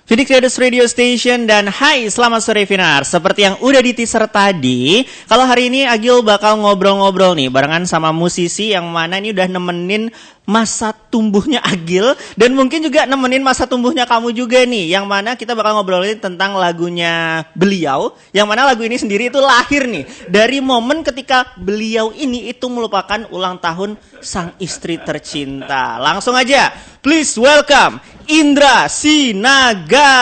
Phoenix Radio Station dan hai selamat sore Finar. Seperti yang udah di teaser tadi, kalau hari ini Agil bakal ngobrol-ngobrol nih barengan sama musisi yang mana ini udah nemenin masa tumbuhnya Agil dan mungkin juga nemenin masa tumbuhnya kamu juga nih, yang mana kita bakal ngobrolin tentang lagunya beliau, yang mana lagu ini sendiri itu lahir nih dari momen ketika beliau ini itu melupakan ulang tahun sang istri tercinta. Langsung aja, please welcome Indra Sinaga.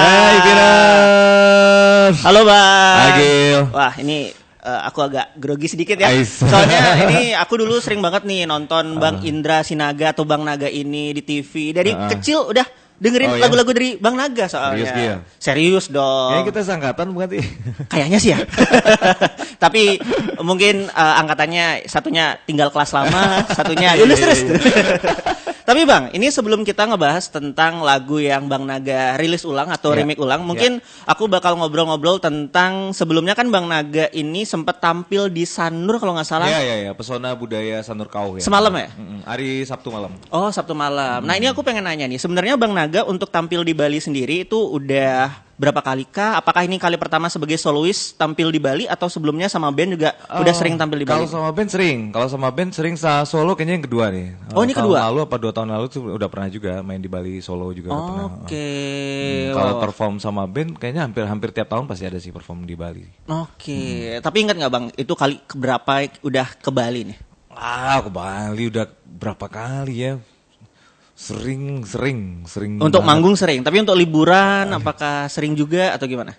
Hai Finar. Halo Bang Agil. Wah ini aku agak grogi sedikit ya. Soalnya ini aku dulu sering banget nih nonton Bang Indra Sinaga atau Bang Naga ini di TV. Dari kecil udah dengerin lagu-lagu dari Bang Naga soalnya. Serius dong. Kayaknya kita seangkatan bukan sih? Kayaknya sih ya. Tapi mungkin angkatannya satunya tinggal kelas lama, satunya lulus terus. Tapi Bang, ini sebelum kita ngebahas tentang lagu yang Bang Naga rilis ulang atau remake ulang, mungkin aku bakal ngobrol-ngobrol tentang sebelumnya kan Bang Naga ini sempat tampil di Sanur kalau nggak salah. Iya, Pesona Budaya Sanur Kau ya. Semalam ya? Hari Sabtu malam. Oh, Sabtu malam. Nah, ini aku pengen nanya nih, sebenarnya Bang Naga untuk tampil di Bali sendiri itu udah berapa kali kah? Apakah ini kali pertama sebagai solois tampil di Bali atau sebelumnya sama band juga udah sering tampil di Bali? Kalau sama band sering solo kayaknya yang kedua nih. Oh, ini kedua? Tahun lalu apa 2 tahun lalu tuh udah pernah juga main di Bali solo juga pernah. Oke. Kalau perform sama band kayaknya hampir tiap tahun pasti ada sih perform di Bali. Oke. Tapi ingat nggak Bang, itu kali keberapa udah ke Bali nih? Ke Bali udah berapa kali ya? Sering. Untuk banget. manggung sering, tapi untuk liburan apakah sering juga atau gimana?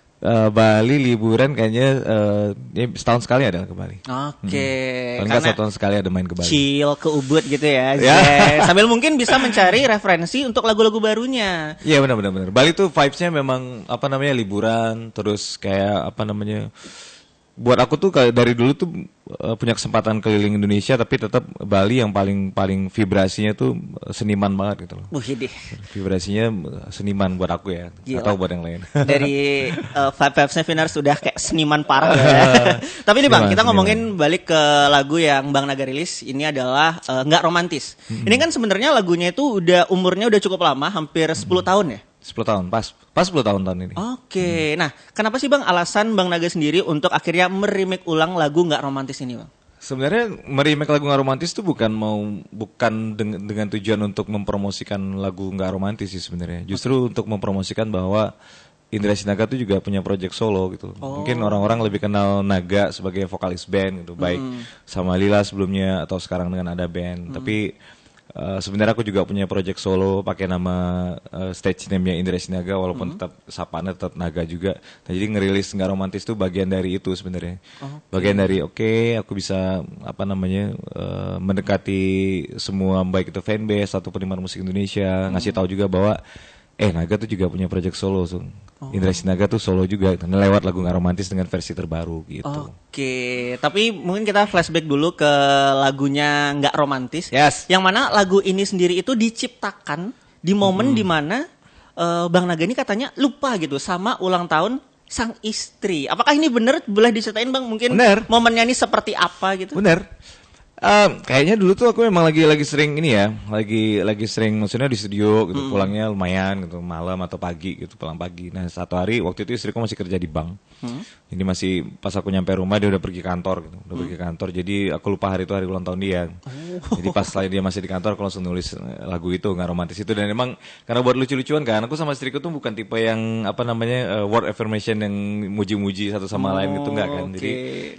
Bali liburan kayaknya setahun sekali ada ke Bali. Oke. Karena setahun sekali ada main ke Bali. Chill ke Ubud gitu ya. Sambil mungkin bisa mencari referensi untuk lagu-lagu barunya. Iya benar. Bali tuh vibes-nya memang liburan, terus kayak buat aku tuh dari dulu tuh punya kesempatan keliling Indonesia, tapi tetap Bali yang paling vibrasinya tuh seniman banget gitu loh. Vibrasinya seniman buat aku ya, atau buat yang lain. Dari vibes-nya Finar sudah kayak seniman parah ya. Tapi nih Bang, kita ngomongin balik ke lagu yang Bang Naga rilis, ini adalah Nggak Romantis. Ini kan sebenarnya lagunya itu umurnya udah cukup lama, hampir 10 tahun ya? 10 tahun, pas 10 tahun tahun ini. Oke. Nah, kenapa sih Bang alasan Bang Naga sendiri untuk akhirnya meremake ulang lagu Nggak Romantis ini Bang? Sebenarnya meremake lagu Nggak Romantis itu bukan dengan tujuan untuk mempromosikan lagu Nggak Romantis sih sebenarnya. Justru untuk mempromosikan bahwa Indra Sinaga tuh juga punya project solo gitu. Mungkin orang-orang lebih kenal Naga sebagai vokalis band gitu, baik sama Lila sebelumnya atau sekarang dengan ada band. Tapi sebenarnya aku juga punya project solo pakai nama stage name-nya Indra Sinaga, walaupun tetap sapaannya tetap Naga juga. Nah, jadi ngerilis Nggak Romantis itu bagian dari itu sebenarnya. Bagian dari aku bisa mendekati semua baik itu fanbase atau penikmat musik Indonesia, ngasih tahu juga bahwa Naga tuh juga punya project solo, Indra Sinaga tuh solo juga, lewat lagu Nggak Romantis dengan versi terbaru gitu. Oke, tapi mungkin kita flashback dulu ke lagunya Nggak Romantis. Yes. Yang mana lagu ini sendiri itu diciptakan di momen dimana Bang Naga ini katanya lupa gitu sama ulang tahun sang istri. Apakah ini benar? Boleh diceritain Bang mungkin momennya ini seperti apa gitu? Bener. Kayaknya dulu tuh aku memang lagi sering lagi sering maksudnya di studio gitu, pulangnya lumayan gitu, malam atau pagi gitu, pulang pagi. Nah, satu hari waktu itu istriku masih kerja di bank. Jadi masih pas aku nyampe rumah dia udah pergi kantor gitu, Jadi aku lupa hari itu hari ulang tahun dia. Jadi pas dia masih di kantor aku langsung nulis lagu itu Nggak Romantis itu, dan emang karena buat lucu-lucuan kan, aku sama istriku tuh bukan tipe yang word affirmation yang muji-muji satu sama lain gitu, enggak kan. Jadi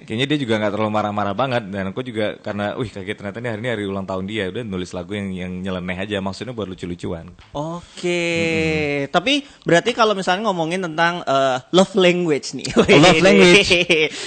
kayaknya dia juga enggak terlalu marah-marah banget, dan aku juga karena kaget ternyata hari ini hari ulang tahun dia, udah nulis lagu yang nyeleneh aja, maksudnya buat lucu-lucuan. Tapi berarti kalau misalnya ngomongin tentang love language nih. Love language.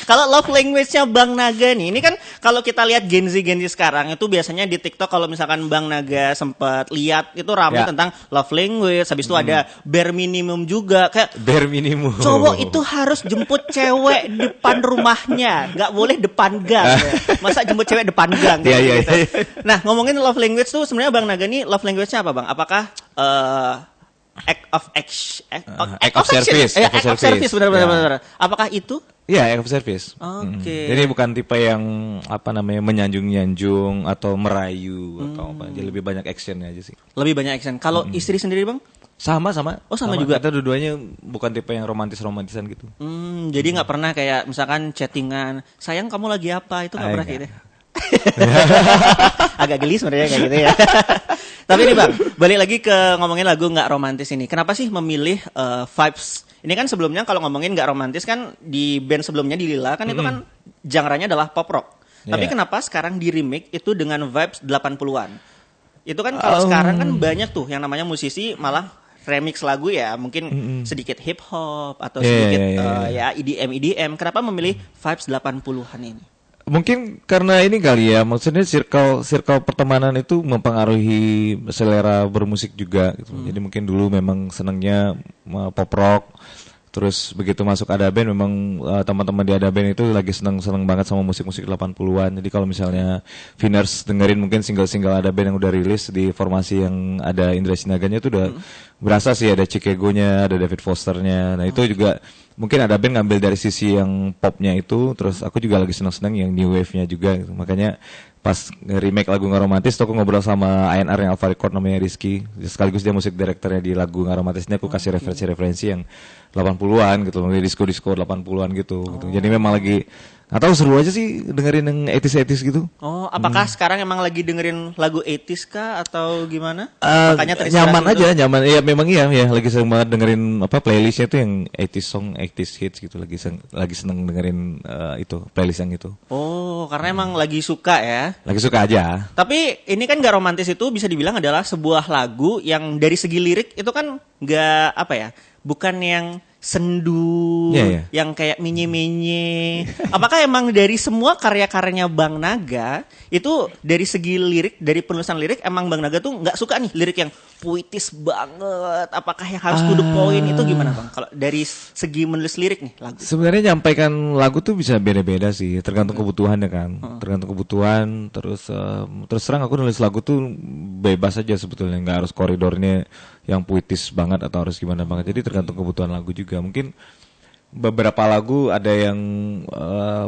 Kalau love language-nya Bang Naga nih, ini kan kalau kita lihat Gen Z sekarang itu biasanya di TikTok kalau misalkan Bang Naga sempat lihat itu ramai tentang love language, habis itu ada bare minimum juga, kayak bare minimum. Cowok itu harus jemput cewek depan rumahnya, nggak boleh depan gang. Masa jemput cewek depan gang? Gitu. Nah, ngomongin love language tuh sebenarnya Bang Naga nih love language-nya apa Bang? Apakah act of service. Act of service, benar. Apakah itu? Iya, act of service. Jadi bukan tipe yang menyanjung-nyanjung atau merayu atau apa. Jadi lebih banyak actionnya aja sih. Lebih banyak action. Kalau istri sendiri Bang? Sama. Oh, sama juga? Kita dua-duanya bukan tipe yang romantisan gitu. Jadi nggak pernah kayak misalkan chattingan, sayang kamu lagi apa, itu nggak pernah gitu. Agak geli sebenarnya kayak gitu ya. Tapi nih Bang, balik lagi ke ngomongin lagu nggak romantis ini. Kenapa sih memilih vibes? Ini kan sebelumnya kalau ngomongin nggak romantis kan di band sebelumnya di Lila kan itu kan genre-nya adalah pop rock. Tapi kenapa sekarang di remake itu dengan vibes 80-an? Itu kan kalau sekarang kan banyak tuh yang namanya musisi malah remix lagu ya, mungkin sedikit hip hop atau sedikit ya EDM. Kenapa memilih vibes 80-an ini? Mungkin karena ini kali ya, maksudnya circle pertemanan itu mempengaruhi selera bermusik juga gitu. Jadi mungkin dulu memang senangnya pop rock, terus begitu masuk Ada Band memang teman-teman di Ada Band itu lagi seneng banget sama musik-musik 80-an. Jadi kalau misalnya Viners dengerin mungkin single-single Ada Band yang udah rilis di formasi yang ada Indra Sinaganya itu udah berasa sih ada Chicago-nya, ada David Foster-nya. Nah, itu juga mungkin Ada Band ngambil dari sisi yang popnya itu, terus aku juga lagi seneng-seneng yang new wave-nya juga gitu. Makanya pas remake lagu Nggak Romantis tuh aku ngobrol sama A&R yang Alpha Record namanya Rizky, sekaligus dia musik direkturnya di lagu Nggak Romantis ini. Aku kasih referensi yang 80-an gitu, disco 80-an gitu. Jadi memang lagi nggak tahu, seru aja sih dengerin yang 80s gitu. Oh, apakah sekarang emang lagi dengerin lagu 80s kah atau gimana? Makanya nyaman gitu. Aja, nyaman. Ya memang iya ya, lagi seneng banget dengerin playlistnya itu yang 80s song, 80s hits gitu. Lagi seneng dengerin itu playlist yang itu. Oh, karena emang lagi suka ya. Lagi suka aja. Tapi ini kan Nggak Romantis itu bisa dibilang adalah sebuah lagu yang dari segi lirik itu kan nggak apa ya, bukan yang sendu, yang kayak menye-menye. Apakah emang dari semua karya-karyanya Bang Naga itu dari segi lirik, dari penulisan lirik emang Bang Naga tuh nggak suka nih lirik yang puitis banget? Apakah yang harus to the point itu gimana Bang? Kalau dari segi menulis lirik nih lagu. Sebenarnya nyampaikan lagu tuh bisa beda-beda sih, tergantung kebutuhannya kan. Tergantung kebutuhan, terus terang aku nulis lagu tuh bebas aja sebetulnya, nggak harus koridornya yang puitis banget atau harus gimana banget. Jadi tergantung kebutuhan lagu juga. Mungkin beberapa lagu ada yang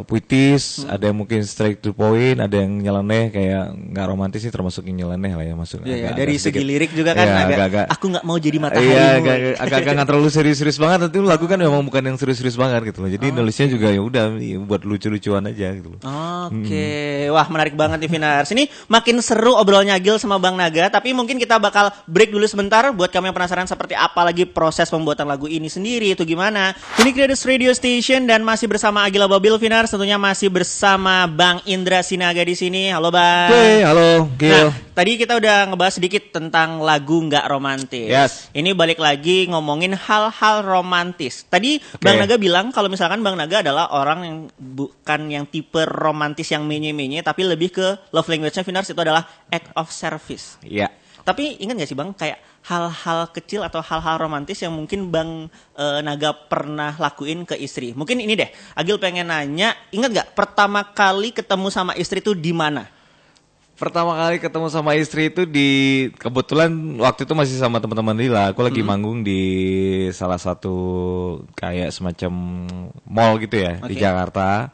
puitis, ada yang mungkin straight to point, ada yang nyeleneh kayak Nggak Romantis sih termasuk yang nyeleneh lah ya, masuk. Iya, dari segi lirik juga kan agak aku nggak mau jadi matahari. Iya, agak nggak terlalu serius-serius banget. Tapi lagu kan memang bukan yang serius-serius banget gitu loh. Jadi nulisnya juga ya udah buat lucu-lucuan aja gitu loh. Oke. Wah, menarik banget nih Vinars. Ini makin seru obrolnya Agil sama Bang Naga, tapi mungkin kita bakal break dulu sebentar buat kamu yang penasaran seperti apa lagi proses pembuatan lagu ini sendiri itu gimana. Ini Creators Radio Station dan masih bersama Agil Ababil Vinars, tentunya masih bersama Bang Indra Sinaga di sini. Halo Bang. Oke, halo Gil. Nah, tadi kita udah ngebahas sedikit tentang lagu Nggak Romantis. Yes. Ini balik lagi ngomongin hal-hal romantis. Tadi Bang Naga bilang kalau misalkan Bang Naga adalah orang yang bukan yang tipe romantis yang menye-menye, tapi lebih ke love language-nya Vinars itu adalah act of service. Iya. Tapi ingat gak sih Bang, kayak hal-hal kecil atau hal-hal romantis yang mungkin Bang Naga pernah lakuin ke istri? Mungkin ini deh, Agil pengen nanya, ingat gak pertama kali ketemu sama istri itu di mana? Pertama kali ketemu sama istri itu kebetulan waktu itu masih sama teman-teman Lila. Aku lagi manggung di salah satu kayak semacam mall gitu ya di Jakarta.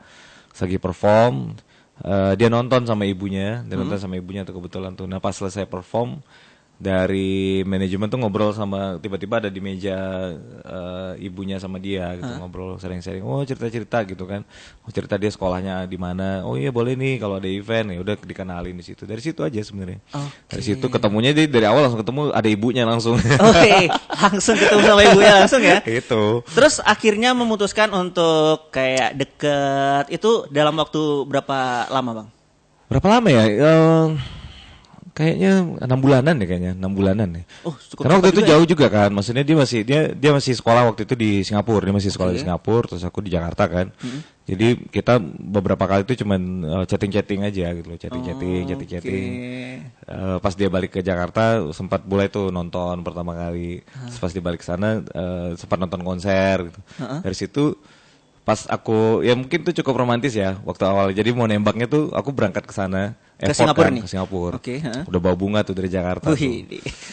Lagi perform. Dia nonton sama ibunya, tuh kebetulan tuh. Nah pas selesai perform, dari manajemen tuh ngobrol sama, tiba-tiba ada di meja ibunya sama dia gitu, ngobrol sering-sering, cerita-cerita gitu kan, cerita dia sekolahnya di mana, oh iya boleh nih kalau ada event, ya udah dikenalin di situ. Dari situ aja sebenarnya. Dari situ ketemunya dari awal langsung ketemu ada ibunya langsung. Oke, langsung ketemu sama ibunya langsung ya. Itu. Terus akhirnya memutuskan untuk kayak deket itu dalam waktu berapa lama Bang? Berapa lama ya? Kayaknya 6 bulanan ya kayaknya, 6 bulanan ya. Oh, karena waktu itu jauh juga kan. Maksudnya dia masih sekolah waktu itu di Singapura, dia masih sekolah di Singapura, terus aku di Jakarta kan. Jadi kita beberapa kali itu cuman chatting-chatting aja gitu loh, chatting. Pas dia balik ke Jakarta sempat mulai tuh nonton pertama kali. Terus pas dia balik ke sana sempat nonton konser gitu. Dari situ pas aku ya mungkin tuh cukup romantis ya waktu awal. Jadi mau nembaknya tuh aku berangkat ke sana. Ke Singapura nih? Ke Singapura. Oke. Udah bawa bunga tuh dari Jakarta.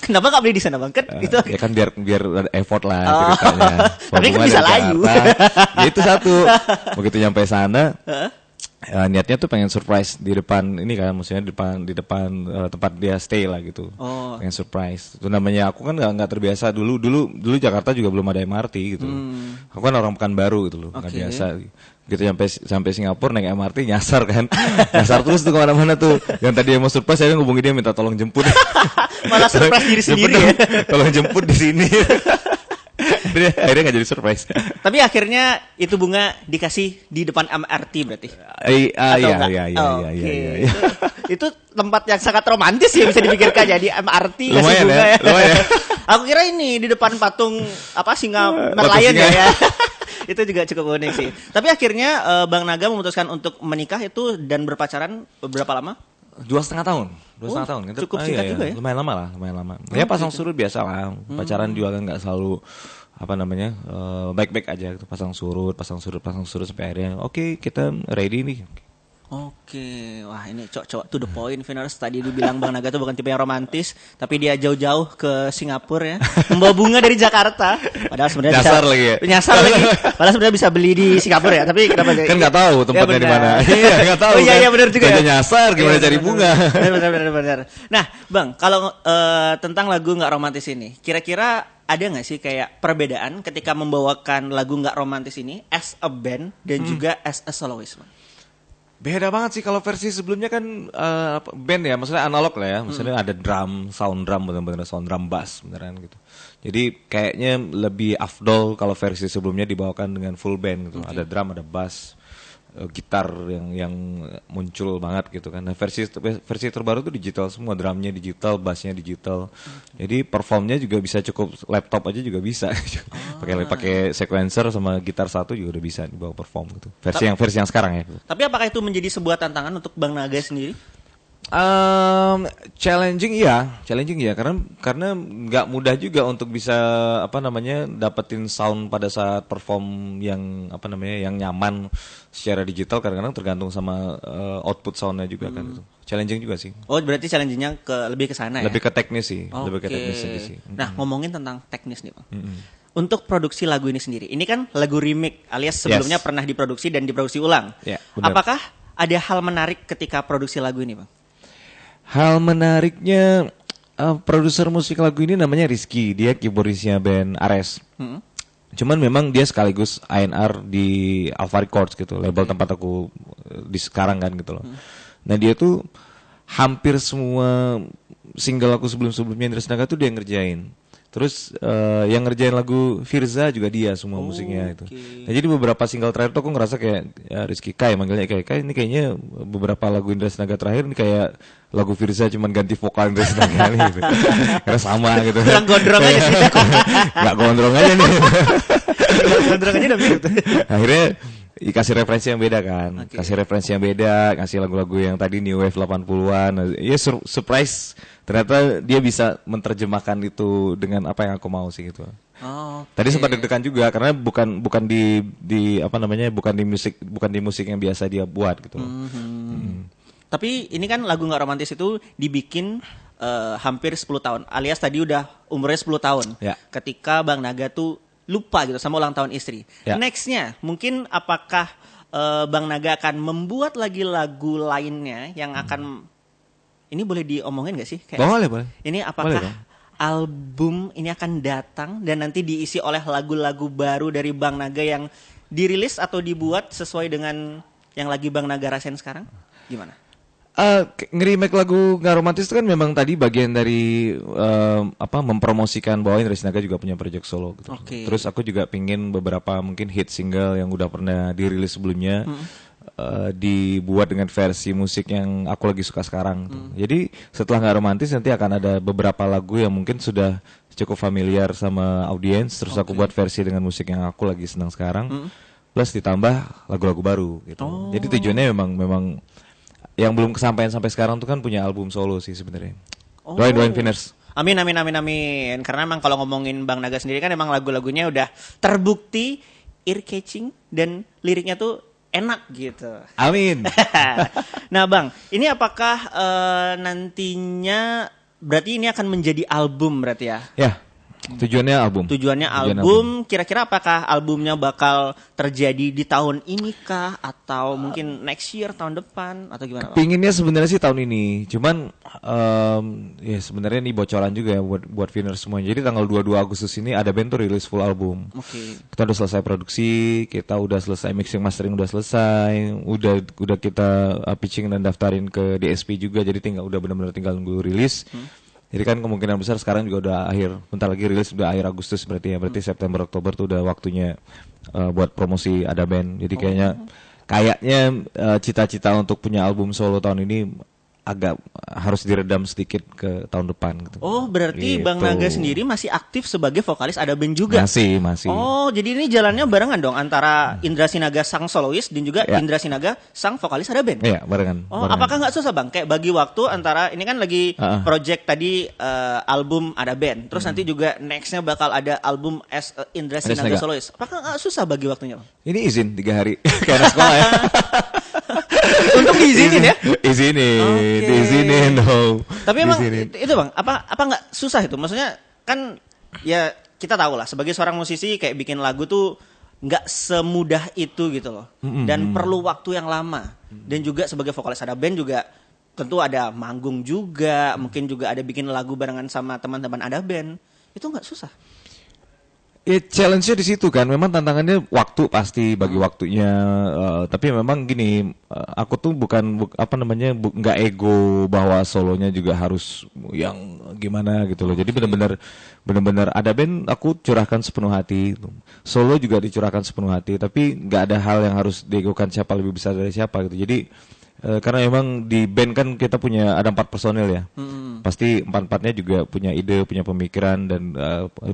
Kenapa gak beli di sana Bang? Kan itu ya kan biar ada effort lah ceritanya. Tapi kan bisa layu. Ya itu satu. Begitu nyampe sana, niatnya tuh pengen surprise di depan ini kan, maksudnya di depan tempat dia stay lah gitu. Pengen surprise. Itu namanya aku kan nggak terbiasa dulu Jakarta juga belum ada MRT gitu. Aku kan orang Pekanbaru gitu loh, nggak biasa. Gitu sampai Singapura naik MRT nyasar kan, nyasar terus tuh kemana-mana tuh. Yang tadi mau surprise saya ngubungin dia minta tolong jemput. Malah surprise diri sendiri ya. Tolong jemput di sini. Akhirnya gak jadi surprise. Tapi akhirnya itu bunga dikasih di depan MRT berarti? Iya. Itu tempat yang sangat romantis ya bisa dipikirkan jadi MRT kasih bunga ya. Lumayan. Aku kira ini di depan patung singa Merlion ya. Itu juga cukup unik sih. Tapi akhirnya Bang Naga memutuskan untuk menikah itu dan berpacaran berapa lama? 2,5 tahun. 2,5 tahun. Cukup singkat juga ya? Lumayan lama. Ya pasang surut biasa lah. Pacaran juga kan nggak selalu baik-baik aja gitu. Pasang surut sampai akhirnya oke, kita ready nih. Oke, wah ini cocok to the point, Vinars. Tadi dibilang Bang Naga tuh bukan tipe yang romantis, tapi dia jauh-jauh ke Singapura ya, membawa bunga dari Jakarta. Padahal sebenarnya nyasar lagi. Padahal sebenarnya bisa beli di Singapura ya, tapi kenapa? Kan nggak tahu tempatnya di mana. Iya, nggak tahu. Iya benar juga. Kan nyasar, gimana cari bunga? Benar. Nah, Bang, kalau tentang lagu nggak romantis ini, kira-kira ada nggak sih kayak perbedaan ketika membawakan lagu nggak romantis ini as a band dan juga as a soloist, Bang? Beda banget sih kalau versi sebelumnya kan band ya, maksudnya analog lah ya, maksudnya ada sound drum bener-bener sound drum bass beneran gitu. Jadi kayaknya lebih afdol kalau versi sebelumnya dibawakan dengan full band gitu, ada drum, ada bass, gitar yang muncul banget gitu kan. Nah, versi terbaru tuh digital semua, drumnya digital, bassnya digital. Jadi performnya juga bisa cukup laptop aja juga bisa. Pakai sequencer sama gitar satu juga udah bisa dibawa perform gitu. Versi yang sekarang ya. Tapi apakah itu menjadi sebuah tantangan untuk Bang Naga sendiri? Challenging ya, karena nggak mudah juga untuk bisa dapetin sound pada saat perform yang yang nyaman secara digital. Kadang-kadang tergantung sama output soundnya juga kan itu. Challenging juga sih. Oh, berarti challengingnya lebih ke sana ya? Lebih ke teknis sih, lebih ke teknis aja sih. Nah, ngomongin tentang teknis nih, Bang. Untuk produksi lagu ini sendiri, ini kan lagu remake alias sebelumnya pernah diproduksi dan diproduksi ulang. Yeah, apakah ada hal menarik ketika produksi lagu ini, Bang? Hal menariknya produser musik lagu ini namanya Rizky, dia keyboardisnya band Ares. Cuman memang dia sekaligus A&R di Alpha Records gitu, label tempat aku di sekarang kan gitu loh. Nah dia tuh hampir semua single aku sebelumnya Indra Naga tuh dia ngerjain. Terus yang ngerjain lagu Firza juga dia semua musiknya itu. Nah, jadi beberapa single terakhir tuh aku ngerasa kayak Rizky Kai, manggilnya Kai ini kayaknya beberapa lagu Indra Naga terakhir ini kayak lagu Firza cuman ganti vokal Indra Naga nih gitu. Karena sama gitu. Kurang gondrong aja sih. Enggak gondrong aja nih. Gondrong aja udah mirip. Akhirnya kasih referensi yang beda kan. Kasih referensi yang beda, kasih lagu-lagu yang tadi New Wave 80-an. Ya surprise. Ternyata dia bisa menerjemahkan itu dengan apa yang aku mau sih gitu. Tadi sempat deg-degan juga karena bukan di musik yang biasa dia buat gitu. Tapi ini kan lagu nggak romantis itu dibikin hampir 10 tahun. Alias tadi udah umurnya 10 tahun. Ya. Ketika Bang Naga tuh lupa gitu sama ulang tahun istri. Ya. Nextnya mungkin apakah Bang Naga akan membuat lagi lagu lainnya yang akan ini boleh diomongin gak sih? Boleh. Ini apakah album ini akan datang dan nanti diisi oleh lagu-lagu baru dari Bang Naga yang dirilis atau dibuat sesuai dengan yang lagi Bang Naga rasain sekarang? Gimana? Nge-remake lagu nggak romantis itu kan memang tadi bagian dari mempromosikan bahwa Indra Naga juga punya project solo gitu. Terus aku juga pingin beberapa mungkin hit single yang udah pernah dirilis sebelumnya dibuat dengan versi musik yang aku lagi suka sekarang. Jadi setelah nggak romantis nanti akan ada beberapa lagu yang mungkin sudah cukup familiar sama audiens. Terus aku buat versi dengan musik yang aku lagi senang sekarang. Plus ditambah lagu-lagu baru gitu. Jadi tujuannya memang yang belum kesampaian sampai sekarang tuh kan punya album solo sih sebenarnya. Doain Viners. Amin. Karena emang kalau ngomongin Bang Naga sendiri kan emang lagu-lagunya udah terbukti ear catching dan liriknya tuh enak gitu. Amin. Nah Bang, ini apakah nantinya berarti ini akan menjadi album berarti ya? Ya. Tujuannya album. Tujuannya album, kira-kira apakah albumnya bakal terjadi di tahun ini kah? Atau mungkin next year, tahun depan? Atau gimana Bang? Pinginnya sebenarnya sih tahun ini. Cuman ya sebenarnya ini bocoran juga ya buat Viners semuanya. Jadi tanggal 22 Agustus ini ada band tuh rilis full album. Oke. Kita udah selesai produksi, kita udah selesai mixing mastering udah selesai, udah kita pitching dan daftarin ke DSP juga. Jadi udah benar-benar tinggal nunggu rilis. Jadi kan kemungkinan besar sekarang juga udah bentar lagi rilis udah akhir Agustus berarti ya. Berarti September Oktober tuh udah waktunya buat promosi ada band. Jadi kayaknya cita-cita untuk punya album solo tahun ini agak harus diredam sedikit ke tahun depan gitu. Oh, berarti Gitu. Bang Naga sendiri masih aktif sebagai vokalis ada band juga? Masih. Oh, jadi ini jalannya barengan dong antara Indra Sinaga sang solois dan juga Ya. Indra Sinaga sang vokalis ada band? Iya, barengan. Oh, apakah nggak susah Bang? Kayak bagi waktu antara, ini kan lagi project tadi album ada band, terus nanti juga nextnya bakal ada album as Indra Sinaga Sinaga. solois. Apakah nggak susah bagi waktunya Bang? Ini izin 3 hari kayak anak sekolah ya. Untuk diizinin ya? Izinin, Oke. diizinin dong. Tapi emang Diizinin. itu Bang, apa nggak susah itu? Maksudnya kan ya kita tahu lah sebagai seorang musisi kayak bikin lagu tuh nggak semudah itu gitu loh. Dan perlu waktu yang lama. Dan juga sebagai vokalis ada band juga tentu ada manggung juga, mungkin juga ada bikin lagu barengan sama teman-teman ada band. Itu nggak susah. Ya challenge-nya di situ kan. Memang tantangannya waktu pasti bagi waktunya. Tapi memang gini, aku tuh nggak ego bahwa solonya juga harus yang gimana gitu loh. Jadi benar-benar ada band aku curahkan sepenuh hati. Solo juga dicurahkan sepenuh hati. Tapi nggak ada hal yang harus diegokan siapa lebih besar dari siapa gitu. Jadi karena memang di band kan kita ada 4 personil ya. Pasti 4-4-nya juga punya ide, punya pemikiran dan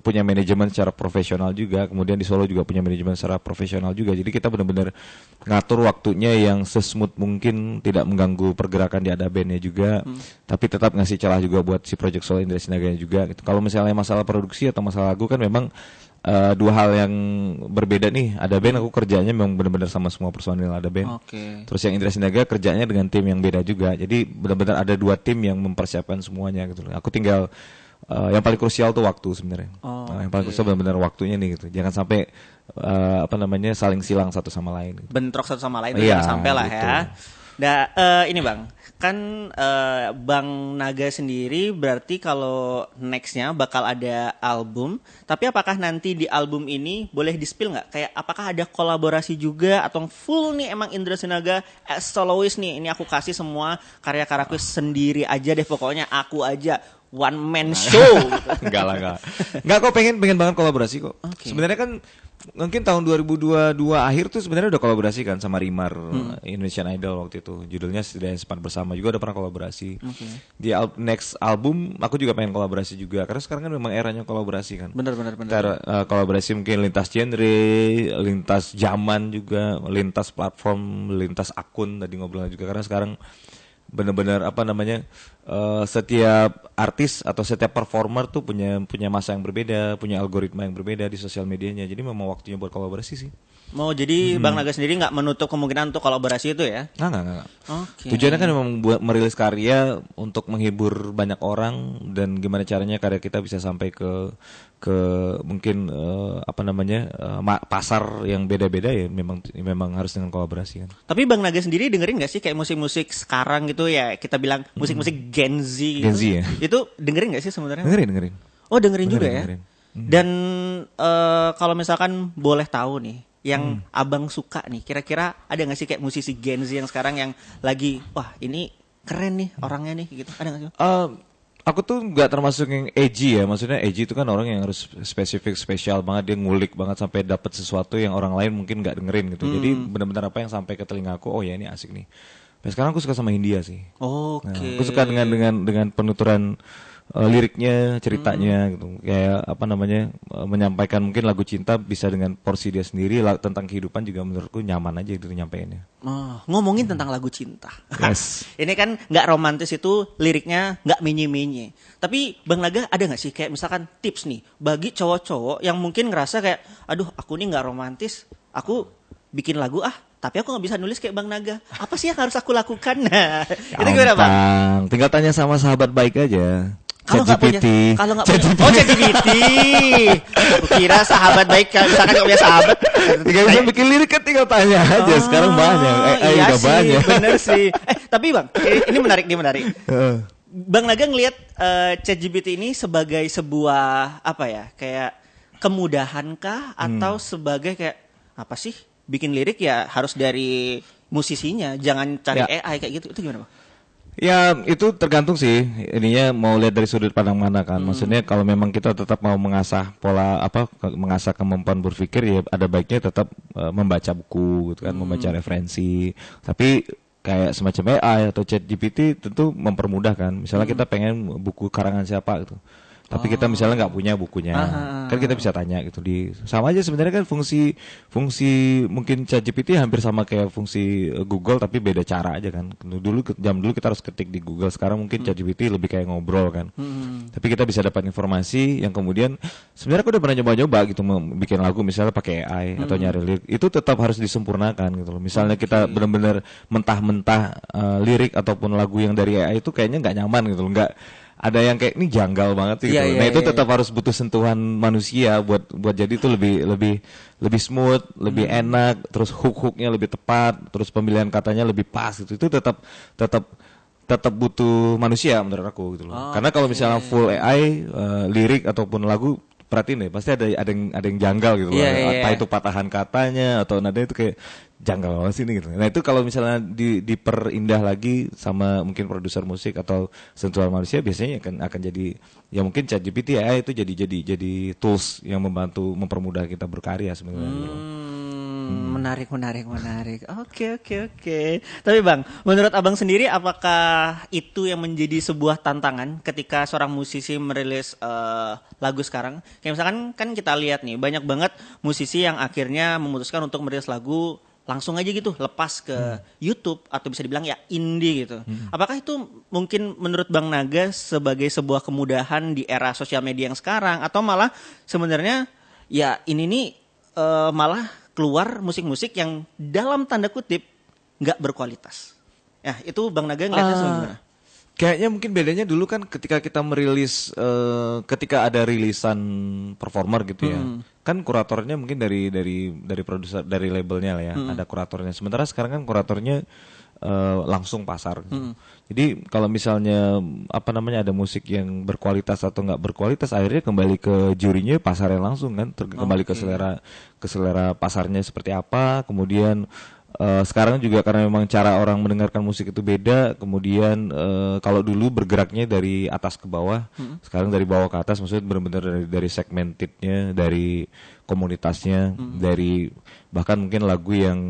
punya manajemen secara profesional juga. Kemudian di Solo juga punya manajemen secara profesional juga. Jadi kita benar-benar ngatur waktunya yang sesmooth mungkin, tidak mengganggu pergerakan di ada bandnya juga. Tapi tetap ngasih celah juga buat si Project Solo Indra Sinaganya juga. Gitu. Kalau misalnya masalah produksi atau masalah lagu kan memang dua hal yang berbeda nih. Ada band aku kerjanya memang benar-benar sama semua personil ada band. Oke. Terus yang Indra Sinaga kerjanya dengan tim yang beda juga. Jadi benar-benar ada 2 tim yang mempersiapkan semuanya gitu loh. Aku tinggal yang paling krusial tuh waktu sebenarnya. Yang paling krusial benar-benar waktunya nih gitu. Jangan sampai saling silang satu sama lain. Gitu. Bentrok satu sama lain, Iya, jangan sampai lah gitu. ya. Ini Bang, kan Bang Naga sendiri berarti kalau nextnya bakal ada album, tapi apakah nanti di album ini boleh di-spill nggak? Kayak apakah ada kolaborasi juga atau full nih emang Indra Sinaga as soloist nih? Ini aku kasih semua karya-karyaku sendiri aja deh, pokoknya aku aja one man show. Gitu. Enggak kok pengen banget kolaborasi kok. Oke. Sebenarnya kan mungkin tahun 2022 akhir tuh sebenarnya udah kolaborasi kan sama Rimar Indonesian Idol waktu itu. Judulnya Dance Part Bersama juga udah pernah kolaborasi. Di next album aku juga pengen kolaborasi juga karena sekarang kan memang eranya kolaborasi kan. Bener. Kolaborasi mungkin lintas genre, lintas zaman juga, lintas platform, lintas akun tadi ngobrol juga karena sekarang benar-benar setiap artis atau setiap performer tuh punya masa yang berbeda, punya algoritma yang berbeda di sosial medianya. Jadi memang waktunya buat kolaborasi sih. Mau jadi Bang Naga sendiri nggak menutup kemungkinan untuk kolaborasi itu ya? Nggak. Oke. Tujuannya kan memang buat merilis karya untuk menghibur banyak orang dan gimana caranya karya kita bisa sampai ke mungkin pasar yang beda-beda ya memang harus dengan kolaborasi kan. Tapi Bang Naga sendiri dengerin gak sih kayak musik-musik sekarang gitu ya, kita bilang musik-musik Gen Z gitu? Gen Z ya? Itu dengerin gak sih sebenarnya? Dengerin. Oh dengerin juga ya? Dengerin. Dan kalau misalkan boleh tahu nih, yang abang suka nih, kira-kira ada gak sih kayak musisi Gen Z yang sekarang yang lagi, wah ini keren nih orangnya nih gitu, ada gak sih? Aku tuh nggak termasuk yang edgy ya, maksudnya edgy itu kan orang yang harus spesial banget, dia ngulik banget sampai dapat sesuatu yang orang lain mungkin nggak dengerin gitu. Jadi benar-benar apa yang sampai ke telinga aku, oh ya ini asik nih. Nah, sekarang aku suka sama Hindia sih. Oke. Nah, aku suka dengan penuturan liriknya, ceritanya gitu. Kayak menyampaikan mungkin lagu cinta bisa dengan porsi dia sendiri, tentang kehidupan juga menurutku nyaman aja gitu nyampeinnya. Oh, ngomongin tentang lagu cinta. Yes. Ini kan nggak romantis itu, liriknya nggak menye-menye. Tapi Bang Naga ada nggak sih kayak misalkan tips nih bagi cowok-cowok yang mungkin ngerasa kayak, aduh aku nih nggak romantis, aku bikin lagu tapi aku nggak bisa nulis kayak Bang Naga. Apa sih yang harus aku lakukan? Nah, itu gimana Bang? Tinggal tanya sama sahabat baik aja. Kalau nggak punya, ChatGPT. kalau nggak punya, oh ChatGPT. Aku kira sahabat baik, misalkan nggak punya sahabat. Tidak bisa bikin lirik kan tinggal tanya aja. Sekarang banyak, iya udah sih, banyak. bener sih. Tapi bang, ini menarik, Bang Naga ngelihat ChatGPT ini sebagai sebuah apa ya, kayak kemudahan kah atau sebagai kayak apa sih? Bikin lirik ya harus dari musisinya, jangan cari AI kayak gitu. Itu gimana bang? Ya itu tergantung sih, ininya mau lihat dari sudut pandang mana kan. Maksudnya kalau memang kita tetap mau mengasah pola mengasah kemampuan berpikir ya ada baiknya tetap membaca buku gitu kan, membaca referensi. Tapi kayak semacam AI atau ChatGPT tentu mempermudah kan. Misalnya kita pengen buku karangan siapa gitu. Tapi kita misalnya nggak punya bukunya, kan kita bisa tanya gitu sama aja sebenarnya kan fungsi mungkin ChatGPT hampir sama kayak fungsi Google tapi beda cara aja kan. Dulu kita harus ketik di Google, sekarang mungkin ChatGPT lebih kayak ngobrol kan. Tapi kita bisa dapat informasi yang kemudian sebenarnya aku udah pernah nyoba gitu bikin lagu misalnya pakai AI atau nyari lirik, itu tetap harus disempurnakan gitu loh. Misalnya kita benar-benar mentah-mentah lirik ataupun lagu yang dari AI itu kayaknya nggak nyaman gitu loh, nggak ada yang kayak ini janggal banget gitu. Nah itu tetap harus butuh sentuhan manusia buat jadi itu lebih smooth, lebih enak, terus hooknya lebih tepat, terus pemilihan katanya lebih pas gitu. Itu tetap butuh manusia menurut aku gitu loh. Karena kalau misalnya full AI lirik ataupun lagu, perhatiin deh pasti ada yang janggal gitu loh. Entah itu patahan katanya atau nada itu kayak janggal banget sih ini gitu. Nah itu kalau misalnya diperindah lagi sama mungkin produser musik atau sentuhan manusia, biasanya akan jadi ya mungkin ChatGPT AI itu jadi tools yang membantu mempermudah kita berkarya sebenarnya. Menarik. Oke. Tapi bang, menurut abang sendiri apakah itu yang menjadi sebuah tantangan ketika seorang musisi merilis lagu sekarang? Kayak misalkan kan kita lihat nih banyak banget musisi yang akhirnya memutuskan untuk merilis lagu langsung aja gitu lepas ke YouTube atau bisa dibilang ya indie gitu. Apakah itu mungkin menurut Bang Naga sebagai sebuah kemudahan di era sosial media yang sekarang, atau malah sebenarnya ya ini nih malah keluar musik-musik yang dalam tanda kutip nggak berkualitas? Ya itu Bang Naga ngeliatnya gimana? Kayaknya mungkin bedanya dulu kan ketika kita merilis, ketika ada rilisan performer gitu ya, kan kuratornya mungkin dari produser, dari labelnya lah ya, ada kuratornya. Sementara sekarang kan kuratornya langsung pasar. Gitu. Jadi kalau misalnya ada musik yang berkualitas atau nggak berkualitas, akhirnya kembali ke jurinya, pasarnya langsung kan, kembali ke selera pasarnya seperti apa, kemudian. Sekarang juga karena memang cara orang mendengarkan musik itu beda, kemudian kalau dulu bergeraknya dari atas ke bawah, sekarang dari bawah ke atas, maksudnya benar-benar dari segmentednya, dari komunitasnya, dari bahkan mungkin lagu yang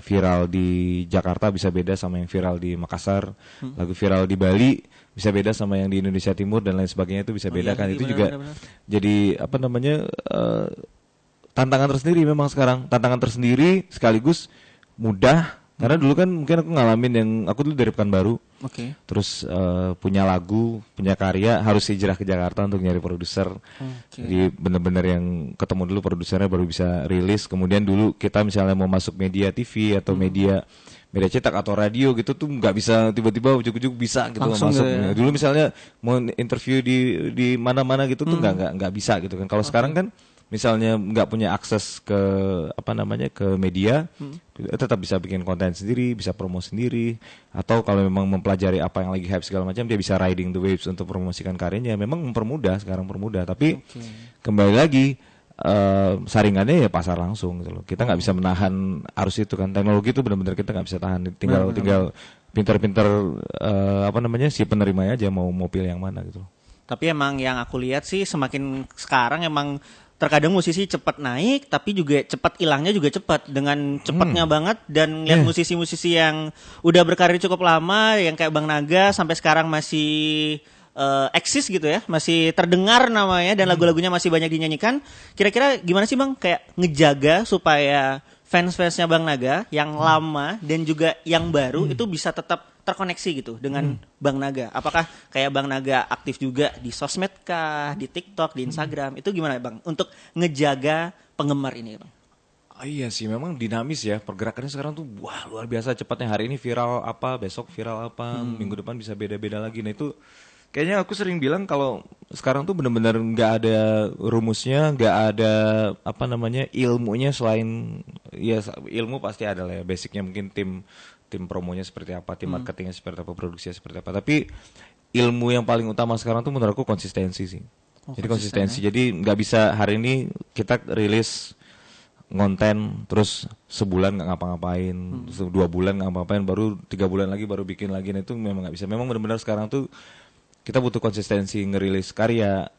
viral di Jakarta bisa beda sama yang viral di Makassar, lagu viral di Bali bisa beda sama yang di Indonesia Timur dan lain sebagainya, itu bisa beda kan, itu juga jadi tantangan tersendiri memang sekarang, tantangan tersendiri sekaligus mudah, karena dulu kan mungkin aku ngalamin yang aku dulu dari Pekanbaru, terus punya lagu, punya karya, harus hijrah ke Jakarta untuk nyari produser. Jadi bener-bener yang ketemu dulu produsernya baru bisa rilis. Kemudian dulu kita misalnya mau masuk media TV atau media cetak atau radio gitu tuh nggak bisa tiba-tiba ujuk-ujuk bisa gitu masuk. Ya. Dulu misalnya mau interview di mana-mana gitu tuh nggak bisa gitu kan. Kalau sekarang kan misalnya nggak punya akses ke ke media, tetap bisa bikin konten sendiri, bisa promo sendiri, atau kalau memang mempelajari apa yang lagi hype segala macam, dia bisa riding the waves untuk promosikan karyanya. Memang mempermudah sekarang, tapi kembali lagi saringannya ya pasar langsung gitu loh. Kita nggak bisa menahan arus itu kan, teknologi itu benar-benar kita nggak bisa tahan, tinggal pintar-pintar si penerimanya aja mau pilih yang mana gitu loh. Tapi emang yang aku lihat sih semakin sekarang emang terkadang musisi cepat naik, tapi juga cepat hilangnya juga cepat, dengan cepatnya banget. Dan lihat musisi-musisi yang udah berkarir cukup lama, yang kayak Bang Naga sampai sekarang masih eksis gitu ya, masih terdengar namanya dan lagu-lagunya masih banyak dinyanyikan. Kira-kira gimana sih Bang, kayak ngejaga supaya fans-fansnya Bang Naga yang lama dan juga yang baru itu bisa tetap terkoneksi gitu dengan Bang Naga? Apakah kayak Bang Naga aktif juga di sosmed kah, di TikTok, di Instagram? Itu gimana Bang untuk ngejaga penggemar ini Bang? Oh, iya sih, memang dinamis ya pergerakannya sekarang tuh, wah luar biasa cepatnya. Hari ini viral apa, besok viral apa, minggu depan bisa beda-beda lagi. Nah itu Kayaknya aku sering bilang kalau sekarang tuh benar-benar nggak ada rumusnya, nggak ada apa namanya ilmunya selain ya ilmu pasti ada lah ya. Basicnya mungkin tim promonya seperti apa, tim marketingnya seperti apa, produksinya seperti apa. Tapi ilmu yang paling utama sekarang tuh menurut aku konsistensi sih. Jadi konsistensi. Jadi nggak bisa hari ini kita rilis ngonten terus sebulan nggak ngapa-ngapain, 2 bulan nggak ngapa-ngapain, baru 3 bulan lagi baru bikin lagi. Nah itu memang nggak bisa. Memang benar-benar sekarang tuh kita butuh konsistensi ngerilis karya,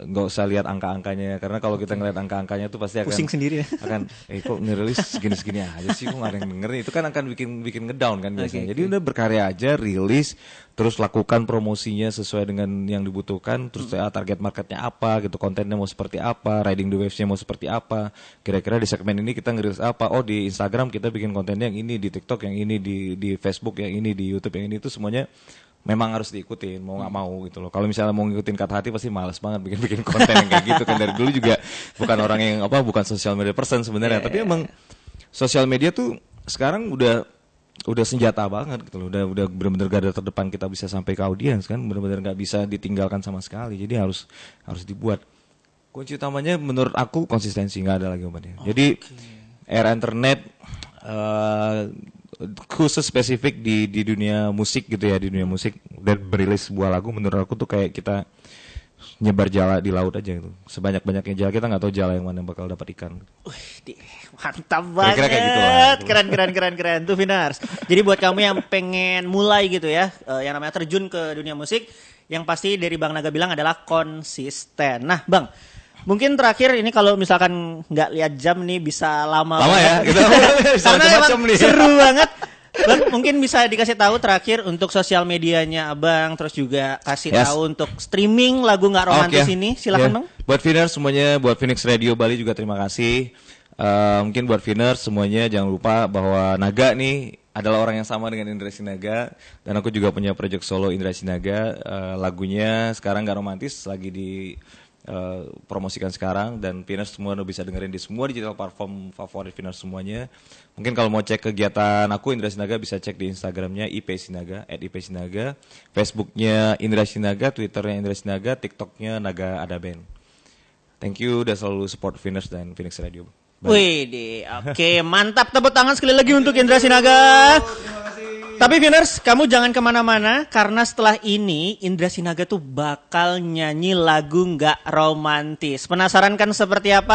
nggak usah lihat angka-angkanya karena kalau kita ngeliat angka-angkanya tuh pasti akan Pusing sendiri ya. akan kok ngerilis segini-segini aja sih, kok nggak ada yang dengerin, itu kan akan bikin ngedown kan biasanya. Jadi udah berkarya aja, rilis, terus lakukan promosinya sesuai dengan yang dibutuhkan, terus target marketnya apa gitu, kontennya mau seperti apa, riding the waves-nya mau seperti apa, kira-kira di segmen ini kita ngerilis apa, oh di Instagram kita bikin kontennya yang ini, di TikTok yang ini, di Facebook yang ini, di YouTube yang ini, itu semuanya memang harus diikutin, mau nggak mau gitu loh. Kalau misalnya mau ngikutin kata hati pasti malas banget bikin konten yang kayak gitu kan. Dari dulu juga bukan orang yang bukan social media person sebenarnya, tapi emang sosial media tuh sekarang udah senjata banget gitu loh. Udah benar-benar garda terdepan kita bisa sampai ke audiens kan, benar-benar nggak bisa ditinggalkan sama sekali. Jadi harus dibuat. Kunci utamanya menurut aku konsistensi, nggak ada lagi obatnya. Jadi era internet khusus spesifik di dunia musik gitu ya, di dunia musik dan merilis sebuah lagu menurut aku tuh kayak kita nyebar jala di laut aja gitu. Sebanyak-banyaknya jala, kita nggak tahu jala yang mana yang bakal dapat ikan. Mantap banget. Kira-kira kayak gitu lah. Keren tuh Vinars. Jadi buat kamu yang pengen mulai gitu ya, yang namanya terjun ke dunia musik, yang pasti dari Bang Naga bilang adalah konsisten. Nah, Bang, mungkin terakhir ini kalau misalkan nggak lihat jam nih bisa lama ya kita karena emang seru banget. Bang, mungkin bisa dikasih tahu terakhir untuk sosial medianya Abang, terus juga kasih tahu untuk streaming lagu nggak romantis ini, silakan Bang. Buat Viners semuanya, buat Phoenix Radio Bali juga terima kasih. Mungkin buat Viners semuanya jangan lupa bahwa Naga nih adalah orang yang sama dengan Indra Sinaga, dan aku juga punya project solo Indra Sinaga. Lagunya sekarang nggak romantis, lagi di promosikan sekarang, dan Viners semua udah bisa dengerin di semua digital platform favorit Viners semuanya. Mungkin kalau mau cek kegiatan aku Indra Sinaga bisa cek di Instagramnya @ipsinaga, Facebooknya Indra Sinaga, Twitternya Indra Sinaga, TikToknya Naga Ada Band. Thank you udah selalu support Viners dan Phoenix Radio. Wih, oke, mantap, tepuk tangan sekali lagi untuk Indra Sinaga. Tapi Viners, kamu jangan kemana-mana karena setelah ini Indra Sinaga tuh bakal nyanyi lagu nggak romantis. Penasaran kan seperti apa?